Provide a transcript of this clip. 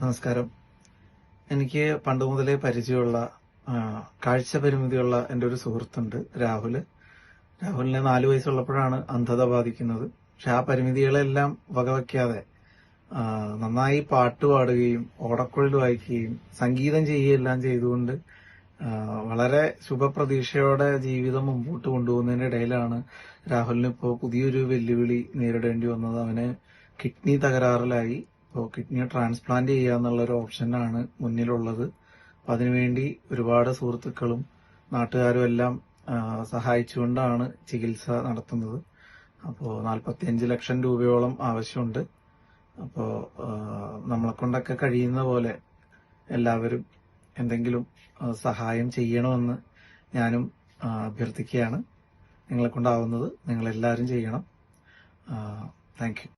നമസ്കാരം. എനിക്ക് പണ്ട് മുതലേ പരിചയമുള്ള കാഴ്ച പരിമിതിയുള്ള എൻ്റെ ഒരു സുഹൃത്തുണ്ട്, രാഹുൽ. രാഹുലിന് 4 വയസ്സുള്ളപ്പോഴാണ് അന്ധത ബാധിക്കുന്നത്. പക്ഷെ ആ പരിമിതികളെല്ലാം വകവയ്ക്കാതെ നന്നായി പാട്ട് പാടുകയും ഓടക്കുഴൽ വായിക്കുകയും സംഗീതം ചെയ്യുകയെല്ലാം ചെയ്തുകൊണ്ട് വളരെ ശുഭപ്രതീക്ഷയോടെ ജീവിതം മുമ്പോട്ട് കൊണ്ടുപോകുന്നതിന്റെ ഇടയിലാണ് രാഹുലിന് ഇപ്പോൾ പുതിയൊരു വെല്ലുവിളി നേരിടേണ്ടി വന്നത്. അവന് കിഡ്നി തകരാറിലായി. ഇപ്പോൾ കിഡ്നി ട്രാൻസ്പ്ലാന്റ് ചെയ്യുക എന്നുള്ളൊരു ഓപ്ഷനാണ് മുന്നിലുള്ളത്. അപ്പം അതിനുവേണ്ടി ഒരുപാട് സുഹൃത്തുക്കളും നാട്ടുകാരും എല്ലാം സഹായിച്ചുകൊണ്ടാണ് ചികിത്സ നടത്തുന്നത്. അപ്പോൾ 45 ലക്ഷം രൂപയോളം ആവശ്യമുണ്ട്. അപ്പോൾ നമ്മളെ കൊണ്ടൊക്കെ കഴിയുന്ന പോലെ എല്ലാവരും എന്തെങ്കിലും സഹായം ചെയ്യണമെന്ന് ഞാനും അഭ്യർത്ഥിക്കുകയാണ്. നിങ്ങളെ കൊണ്ടാവുന്നത് നിങ്ങളെല്ലാവരും ചെയ്യണം. Thank you.